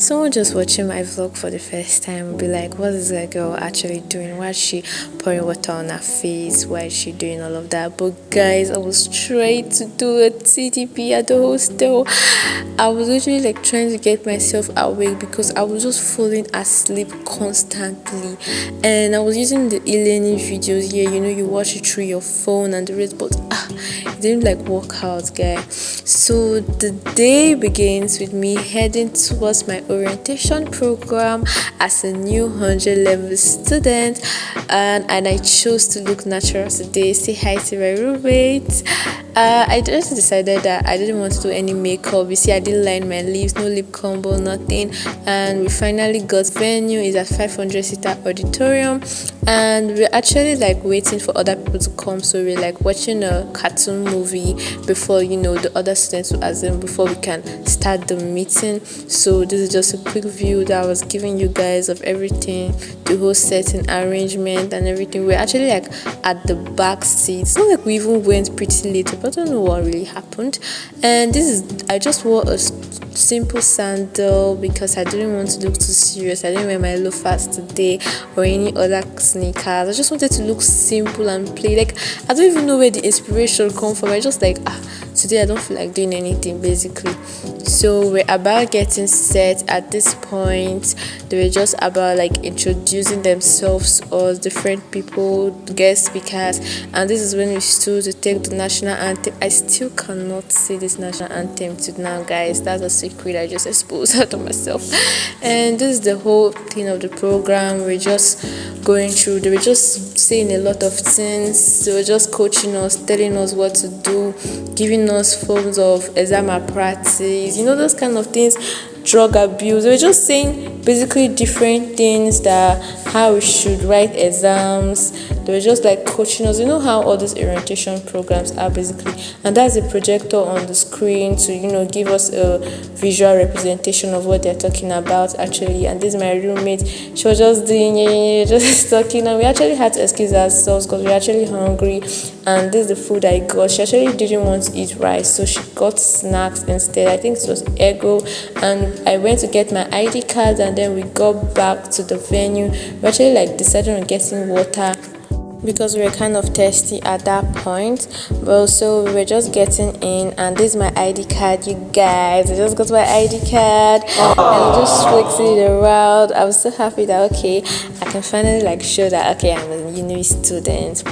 someone just watching my vlog for the first time will be like, what is that girl actually doing? Why is she pouring water on her face? Why is she doing all of that? But guys, I was trying to do a TDP at the hostel. I was literally like trying to get myself awake because I was just falling asleep constantly. And I was using the e-learning videos here, you watch it through your phone and the rest, but it didn't like work out, guys. So the day begins with me heading towards my orientation program as a new 100 level student, and I chose to look natural today. Say hi to my roommate. I just decided that I didn't want to do any makeup. You see, I didn't line my lips, no lip combo, nothing. And we finally got venue. Is at 500-seater auditorium, and we're actually like waiting for other people to come. So we're like watching a cartoon movie before the other students will assemble before we can start the meeting. So this is just a quick view that I was giving you guys of everything, the whole setting, arrangement, and everything. We're actually like at the back seat. It's not like we even went pretty late, but I don't know what really happened. And I just wore a simple sandal because I didn't want to look too serious. I didn't wear my loafers today or any other sneakers. I just wanted to look simple and play. Like, I don't even know where the inspiration come from. I just like today I don't feel like doing anything basically. So we're about getting set. At this point they were just about like introducing themselves as different people, guest speakers, and this is when we stood to take the national anthem. I still cannot say this national anthem to now, guys. That's a secret I just exposed out of myself. And this is the whole thing of the program. We're just going through, they were just saying a lot of things. They were just coaching us, telling us what to do, giving us forms of exam practice, those kind of things, drug abuse. They were just saying basically different things, that how we should write exams. They were just like coaching us. How all these orientation programs are basically, and that's a projector on the screen to give us a visual representation of what they're talking about actually. And this is my roommate. She was just doing just talking, and we actually had to excuse ourselves because we were actually hungry. And this is the food I got. She actually didn't want to eat rice, so she got snacks instead. I think it was Eggo. And I went to get my ID card, and then we got back to the venue. We actually like decided on getting water because we were kind of thirsty at that point. Well, so we were just getting in, and this is my ID card, you guys. I just got my ID card and I just flexing it around. I was so happy that okay, I can finally like show that okay, I'm a uni student.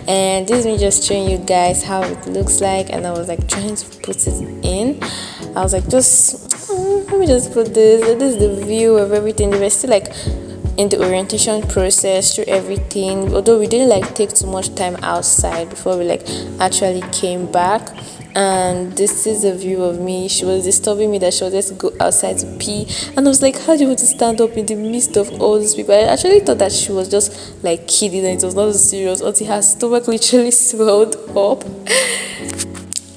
And this is me just showing you guys how it looks like, and I was like trying to put it in. I was like, let me just put this. This is the view of everything. They were still like in the orientation process through everything, although we didn't like take too much time outside before we like actually came back. And this is a view of me. She was disturbing me that she wanted to go outside to pee, and I was like, how do you want to stand up in the midst of all these people? I actually thought that she was just like kidding and it was not serious until her stomach literally swelled up.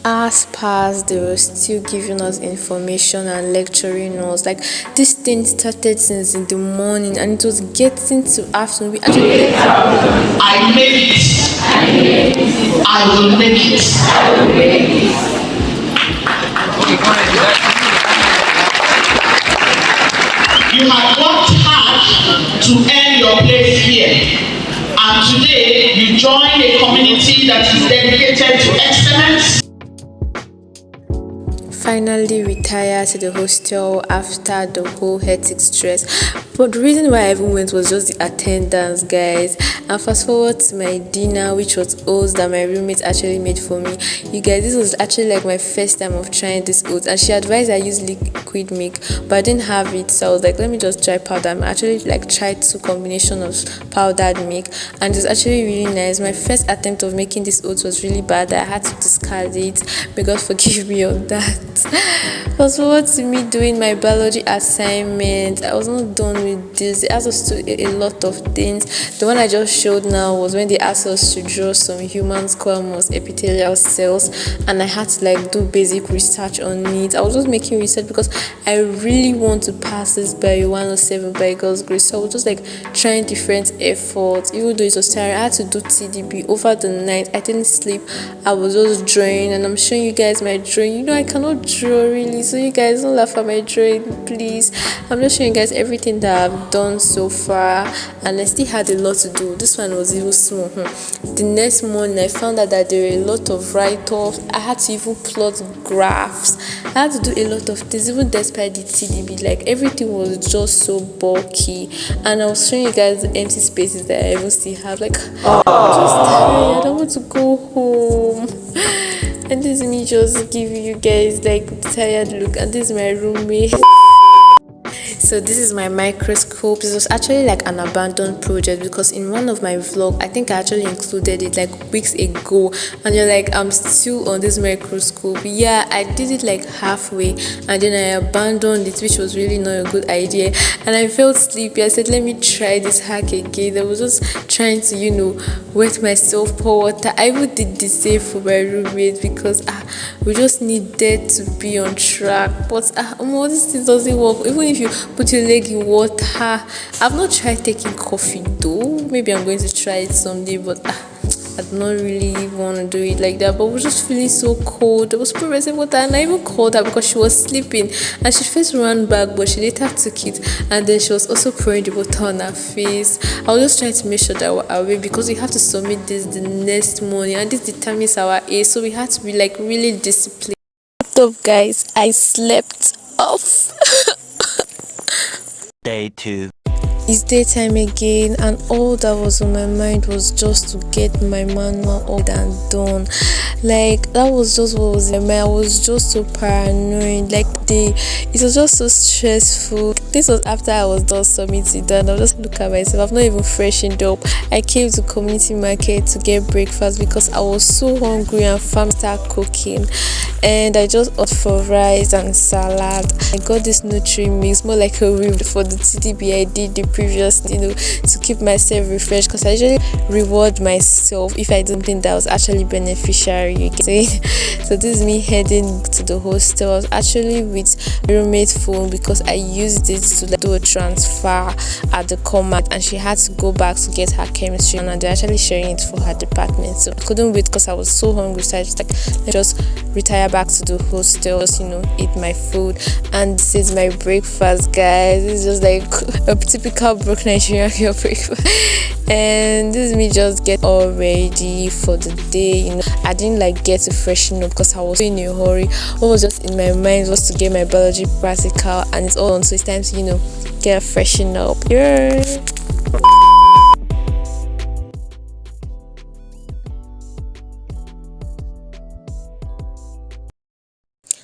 As passed, they were still giving us information and lecturing us. Like, this thing started since in the morning and it was getting to afternoon. We actually I made it. I will make it. You have worked hard to earn your place here. And today you join a community that is dedicated to excellence. Finally retired to the hostel after the whole hectic stress. But the reason why I even went was just the attendance, guys. And fast forward to my dinner, which was oats that my roommate actually made for me. You guys, this was actually like my first time of trying this oats, and she advised I use liquid milk, but I didn't have it, so I was like, let me just try powder. I actually like tried two combination of powdered milk, and it's actually really nice. My first attempt of making this oats was really bad. I had to discard it. May God forgive me on that. Fast forward to me doing my biology assignment. I was not done with this. They asked us to do a lot of things. The one I just showed now was when they asked us to draw some human squamous epithelial cells, and I had to like do basic research on it. I was just making research because I really want to pass this by 107 by God's grace. So I was just like trying different efforts. Even though it was tiring, I had to do TDB over the night. I didn't sleep. I was just drawing, and I'm showing you guys my drawing. I cannot draw really, so you guys don't laugh at my drawing, please. I'm just showing you guys everything that I've done so far, and I still had a lot to do. This one was even small. The next morning I found out that there were a lot of write-offs. I had to even plot graphs. I had to do a lot of things, even despite the TDB. Like everything was just so bulky, and I was showing you guys the empty spaces that I even still have. Like I'm just tired, I want to go home. And this is me just giving you guys like the tired look, and this is my roommate. So this is my microscope. This was actually like an abandoned project because in one of my vlog, I think I actually included it like weeks ago, and you're like, I'm still on this microscope. Yeah, I did it like halfway and then I abandoned it, which was really not a good idea, and I felt sleepy. I said, let me try this hack again. I was just trying to, you know, wet myself, pour water. I even did the same for my roommate because we just needed to be on track. But this thing doesn't work. Even if you put your leg in water. I've not tried taking coffee though. Maybe I'm going to try it someday, but I do not really want to do it like that. But we're just feeling so cold. I was putting myself water, and I even called her because she was sleeping, and she first ran back, but she later took it, and then she was also pouring the water on her face. I was just trying to make sure that we're awake because we have to submit this the next morning, and this determines our age, so we had to be like really disciplined. What's up, guys? I slept off. Day 2. It's daytime again, and all that was on my mind was just to get my manual all and done. Like that was just what was in my mind. I was just so paranoid. Like it was just so stressful. This was after I was done submitting done. I just look at myself. I've not even freshened up. I came to community market to get breakfast because I was so hungry, and fam started cooking, and I just opted for rice and salad. I got this nutri mix, more like a whip for the TDB I did the previous, to keep myself refreshed, because I usually reward myself if I do something that was actually beneficial, you get it? So this is me heading to the hostel. I was actually with my roommate's phone because I used it to do a transfer at the command, and she had to go back to get her chemistry, and they're actually sharing it for her department. So I couldn't wait because I was so hungry, so I just like, let's just retire back to the hostel, just eat my food. And this is my breakfast, guys. It's just like a typical broke Nigerian girl breakfast. And this is me just get all ready for the day. I didn't like get to freshen up because I was in a hurry. What was just in my mind was to get my biology practical, and it's all on, so it's time to get freshen up. Yeah.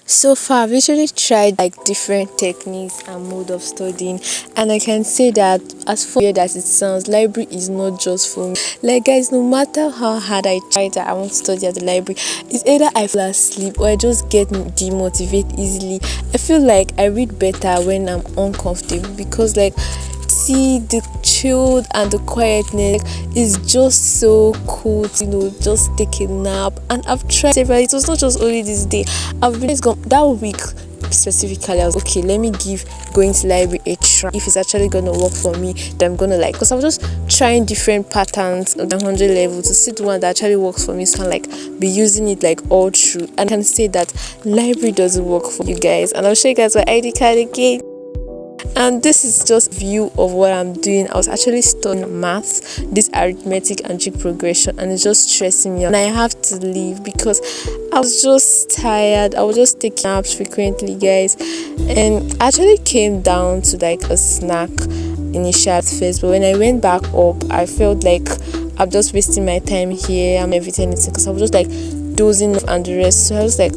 So far, I've usually tried like different techniques and mode of studying, and I can say that as for weird as it sounds, library is not just for me. Like guys, no matter how hard I try that I want to study at the library, it's either I fall asleep or I just get demotivated easily. I feel like I read better when I'm uncomfortable, because like see the chilled and the quietness is just so cool to just take a nap. And I've tried several. It was not just only this day. I've been gone that week specifically. I was okay, let me give going to library a try. If it's actually gonna work for me, then I'm gonna like, because I was just trying different patterns on the 100 level to see the one that actually works for me, so I can like be using it like all through. And I can say that library doesn't work for you guys, and I'll show you guys my ID card again. And this is just view of what I'm doing. I was actually studying maths, this arithmetic and G progression, and it's just stressing me out, and I have to leave because I was just tired. I was just taking naps frequently, guys, and I actually came down to like a snack initial at first, but when I went back up, I felt like I'm just wasting my time here and everything, because I was just like dozing off and the rest. So I was like,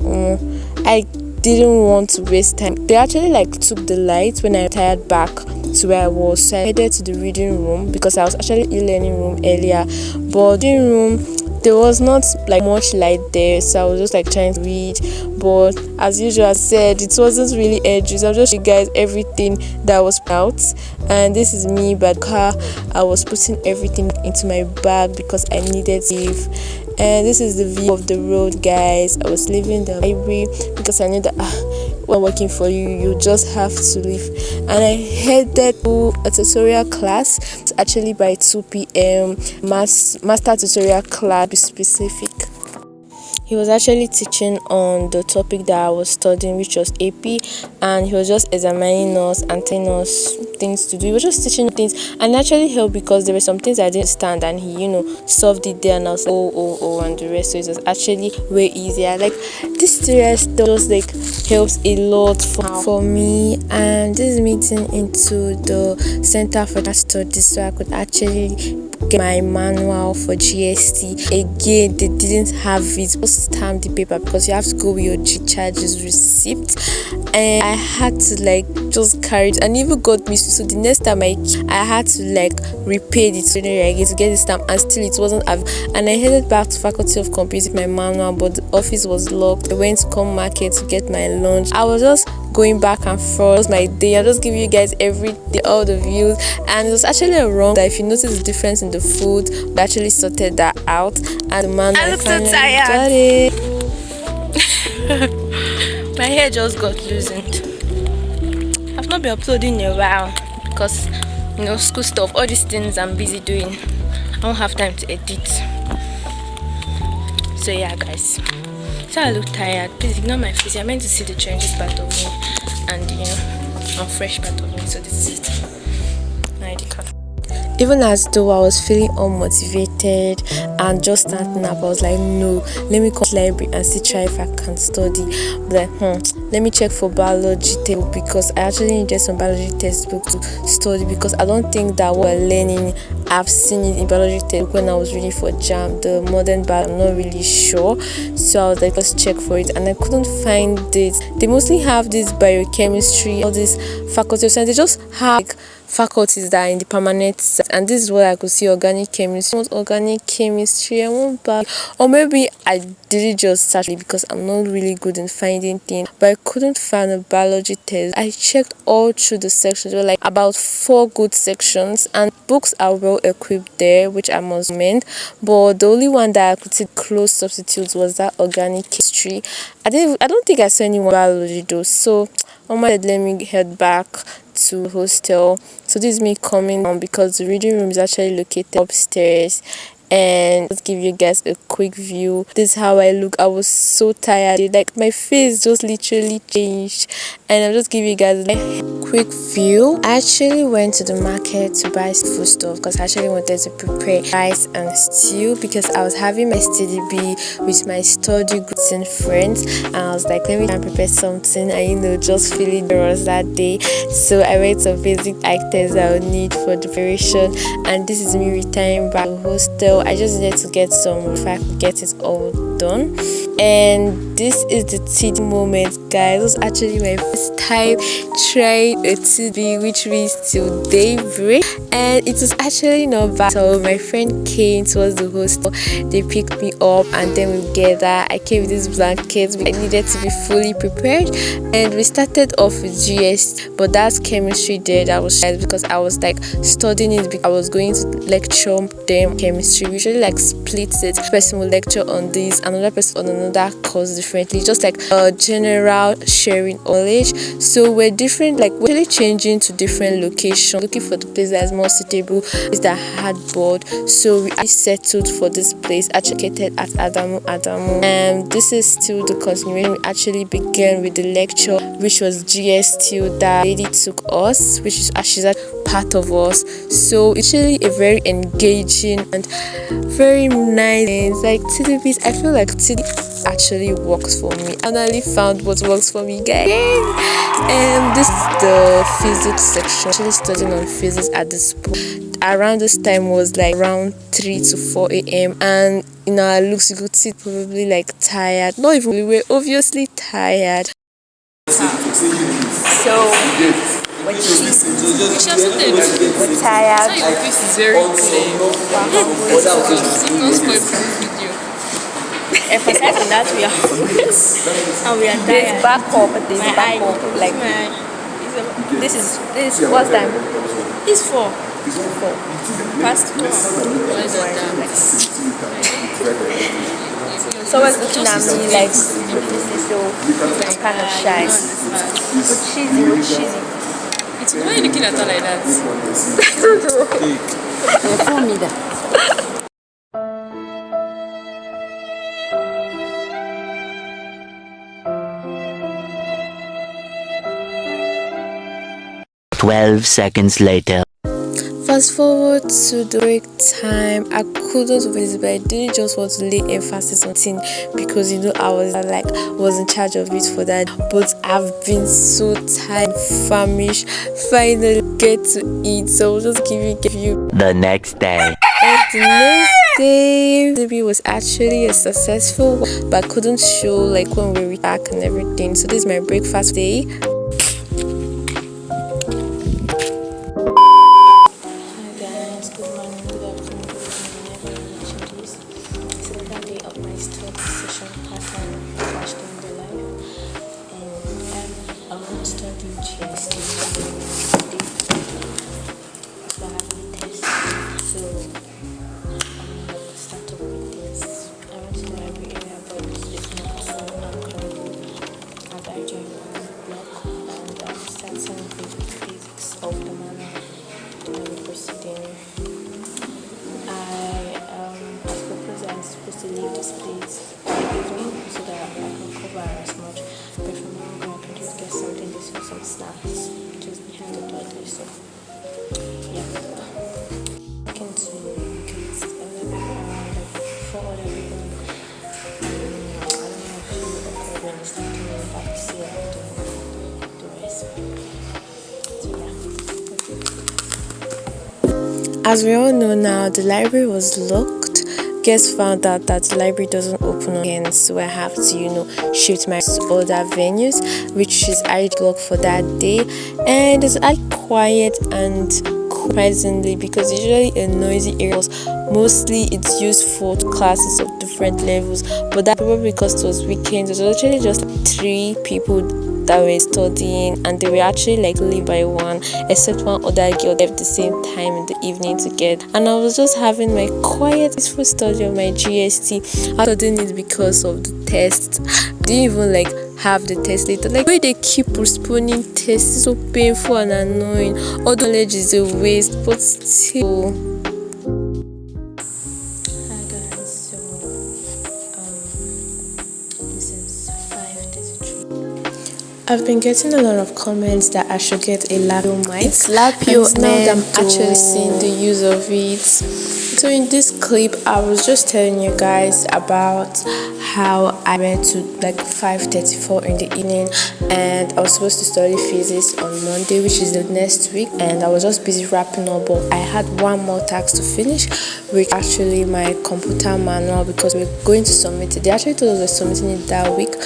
I didn't want to waste time. They actually like took the light when I retired back to where I was, so I headed to the reading room because I was actually in learning room earlier, but reading room there was not like much light there, so I was just like trying to read. But as usual, I said it wasn't really edgy, so I'll just show you guys everything that was out. And this is me by car. I was putting everything into my bag because I needed to leave. And this is the view of the road, guys. I was leaving the library because I knew that when working for you, you just have to leave. And I headed to a tutorial class. It's actually by 2 p.m. master tutorial class, to be specific. He was actually teaching on the topic that I was studying, which was AP, and he was just examining us and telling us things to do. He was just teaching things, and it actually helped because there were some things I didn't understand, and he, solved it there, and I was like, oh, and the rest. So it was actually way easier. Like this tutorial just like helps a lot for me, and this is me getting into the Center for Studies, so I could actually get my manual for GST. Again, they didn't have it. Just stamp the paper because you have to go with your charges receipt, and I had to like just carry it, and even got me. So the next time I had to like repay the tutorial again to get the stamp, and still it wasn't and I headed back to Faculty of Computing with my manual, but the office was locked. I went to Com Market to get my lunch. I was just going back and forth. It was my day. I'll just give you guys all the views, and it was actually wrong that if you notice the difference in the food, we actually sorted that out, and the man I look so tired. Got it. My hair just got loosened. I've not been uploading in a while because school stuff, all these things I'm busy doing. I don't have time to edit. So yeah, guys. So I look tired. Please ignore my face. I meant to see the trenches part of me and fresh part of me. So this is it. My ID card. Even as though I was feeling unmotivated and just standing up, I was like, no, let me come to the library and see try if I can study. But let me check for biology textbook, because I actually needed some biology textbook to study, because I don't think that what we're learning, I've seen it in biology textbook when I was reading for JAM, the modern biology. I'm not really sure. So I was like, let's check for it, and I couldn't find it. They mostly have this biochemistry, all this faculty of science. They just have like faculties that are in the permanent set, and this is what I could see: organic chemistry. Organic chemistry, I won't back, or maybe I did it just search because I'm not really good in finding things, but I couldn't find a biology test. I checked all through the sections. There were like about 4 good sections, and books are well equipped there, which I must commend. But the only one that I could see close substitutes was that organic chemistry. I don't think I saw anyone biology though. So Mama said, let me head back to the hostel. So this is me coming down because the reading room is actually located upstairs. And let's give you guys a quick view. This is how I look. I was so tired, like my face just literally changed, and I'll just give you guys a quick view. I actually went to the market to buy food stuff because I actually wanted to prepare rice and stew, because I was having my study B with my study groups and friends, and I was like, let me try and prepare something, and just feeling generous that day. So I went some basic items I would need for the preparation, and this is me returning back to the hostel. I just needed to get some if I could get it all done. And this is the TD moment, guys. It was actually my first time trying a TD, which means till daybreak, and it was actually not bad. So my friend came towards the hostel, they picked me up, and then we gathered. I came with these blankets. I needed to be fully prepared, and we started off with GS, but that's chemistry there. That was because I was like studying it because I was going to lecture them chemistry. We usually like split it. One person will lecture on this, another person on another course differently, just like a general sharing knowledge. So we're different, like we're really changing to different locations, looking for the place that is more suitable, is that had board. So we actually settled for this place located at Adamu. And this is still the continuation. We actually began with the lecture, which was GST that lady took us, which is she's a part of us. So it's really a very engaging and very nice. It's like TDPs. I feel like TD actually works for me. I finally found what works for me, guys. And this is the physics section. Actually studying on physics at this point. Around this time was like around 3 to 4 a.m. and in our looks you could see probably like tired. Not even, we were obviously tired. So we're tired. Your face is very clear. Emphasizing that we are and we are tired. There's back up, like this is what's time? It's 4. Past 4. Someone's looking at me like this is so kind of shy. But cheesy. It's why are you looking at her like that? 12 seconds later. Fast forward to the break time. I couldn't wait, but I didn't just want to lay emphasis on thing because I was in charge of it for that. But I've been so tired, famished. Finally get to eat, so I'll just give you. The next day. And the next day, the video was actually a successful one, but I couldn't show like when we were back and everything. So this is my breakfast day. To leave this place by evening so that I can cover as much. But from now on, I can just get something, just for some snacks, just behind the door there. So, yeah. Looking to get other people around, like 4 other people. I don't know if you okay when it's not doing back to see how the rest. So, yeah. As we all know now, the library was locked. Guests found out that the library doesn't open again, so I have to shift my other venues, which is already blocked for that day. And it's quiet and surprisingly, because it's usually a noisy area. Mostly it's used for classes of different levels, but that probably because it was weekends. It was actually just 3 people that were studying, and they were actually living by one, except one other girl left the same time in the evening to get. And I was just having my quiet, peaceful study of my GST. I was studying it because of the test. I didn't even have the test later. The way they keep postponing tests is so painful and annoying. All the knowledge is a waste, but still. Hi guys, so this is 5:33. I've been getting a lot of comments that I should get a lapel mic. It's lapel, and now that I'm actually seeing the use of it. So in this clip, I was just telling you guys about how I went to 5:34 in the evening, and I was supposed to study physics on Monday, which is the next week, and I was just busy wrapping up, but I had one more task to finish, which actually my computer manual, because we're going to submit it. They actually told us we're submitting it that week.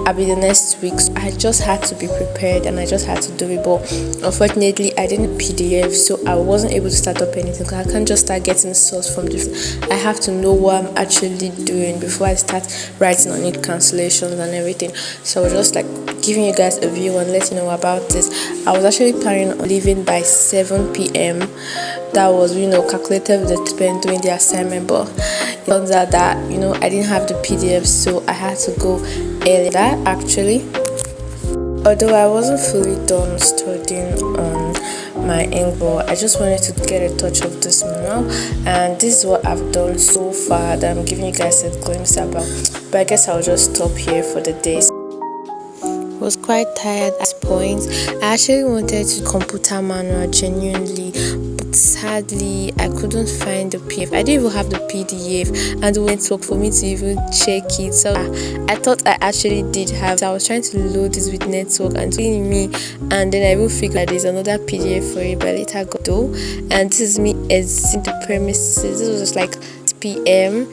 I'll be the next week, so I just had to be prepared and I just had to do it. But unfortunately, I didn't PDF, so I wasn't able to start up anything. I can't just start getting the source from this. I have to know what I'm actually doing before I start writing on it, cancellations and everything. So I was just giving you guys a view and letting you know about this. I was actually planning on leaving by 7 p.m. That was calculated with the pen doing the assignment, but it turns out that I didn't have the PDF, so I had to go early. That actually, although I wasn't fully done studying on my English, I just wanted to get a touch of this now, and this is what I've done so far that I'm giving you guys a glimpse about. But I guess I'll just stop here for the day. I was quite tired at points. I actually wanted to computer manual genuinely, but sadly I couldn't find the PDF. I didn't even have the PDF, and it wouldn't work for me to even check it. So I thought I actually did have. So I was trying to load this with network and telling me, and then I will figure out there's another PDF for it. But later got though, and this is me exiting the premises. This was just 6 p.m.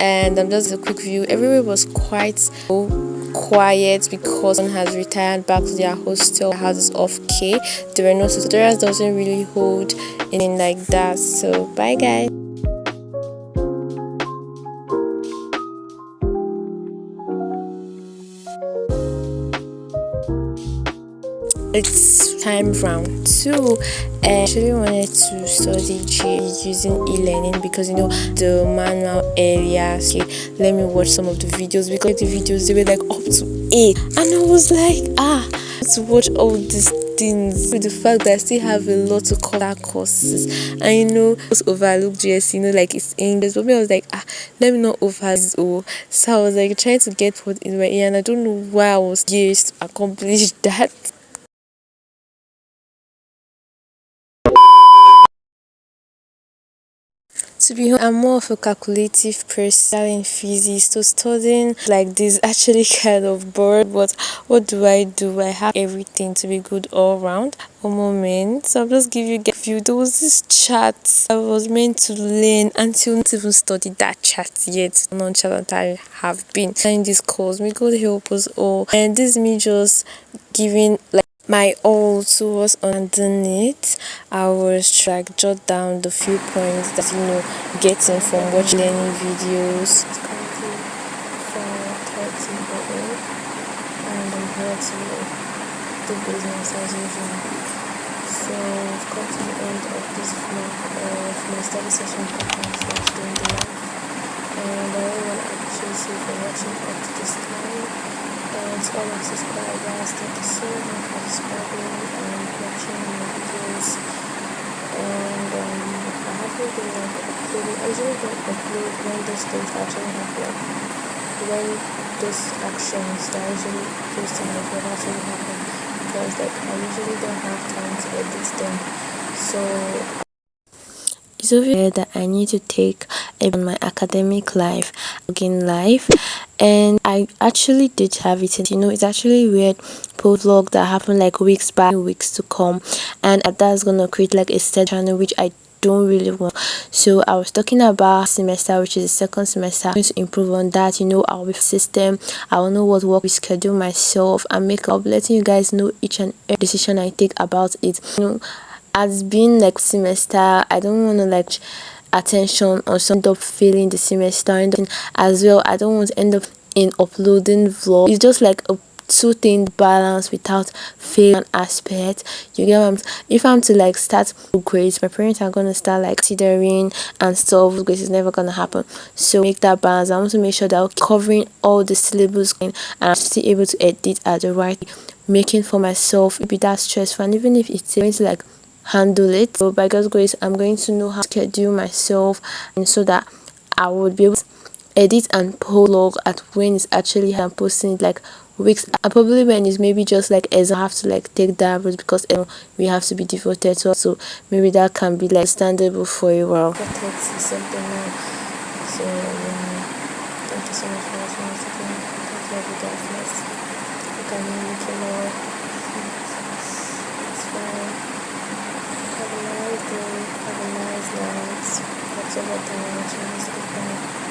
and just a quick view. Everywhere was quite quiet because one has retired back to their hostel. The house is off K. There were no tutorials, doesn't really hold anything like that. So bye guys. It's time round 2. I actually wanted to study GE using e-learning because the manual areas. Okay, let me watch some of the videos, because the videos, they were up to 8, and I was to watch all these things with the fact that I still have a lot to cover courses. And just overlook GSC, it's English, but me, I was let me not over this. So I was trying to get what in my ear, and I don't know why I was used to accomplish that. To be honest, I'm more of a calculative person in physics, so studying like this actually kind of bored. But what do? I have everything to be good all around. A moment, so I'll just give you a few. There was this chat I was meant to learn until not even studied that chat yet. Nonchalant I have been in this course. May God help us all. And this is me just giving like my all towards underneath. I was trying to jot down the few points that getting from watching learning videos. It's currently 4:30 a.m. and I'm here to do business as usual. So we've come to the end of this vlog of my study session podcast slash doing the life. And I really want to appreciate you for watching up to this time. And to all my subscribers, thank you so much for subscribing and watching my videos. And I haven't been like uploading. I usually don't upload when those things actually happen. When those actions that I usually post in my vlog actually happen. Because like I usually don't have time to edit them. So it's obvious that I need to take on my academic life, again life, and I actually did have it. It's actually weird post vlog that happened like weeks back, weeks to come, and that's gonna create like a set channel which I don't really want. So I was talking about semester, which is the second semester. I'm going to improve on that. I'll be system. I will know what work we schedule myself and make up, letting you guys know each and every decision I take about it. As being like semester, I don't want to like attention or end up failing the semester, and as well I don't want to end up in uploading vlog. It's just like a two thing balance without failing aspect. You get what if I'm to like start grades, my parents are gonna start like considering and stuff. Grades is never gonna happen, so make that balance. I want to make sure that I'm covering all the syllabus and I'm still able to edit at the right, making for myself be that stressful, and even if it's going to like handle it. So by God's grace, I'm going to know how to schedule myself, and so that I would be able to edit and prologue at when it's actually I'm posting it like weeks, and probably when it's maybe just like as I have to like take that route because we have to be devoted to. So maybe that can be like understandable for a while. 4:30 something now. So thank you so much for watching once again. Thank you every guys next. Look at me looking more. It's fine. Have a nice day. Have a nice night. Whatever time you're watching this. Goodbye.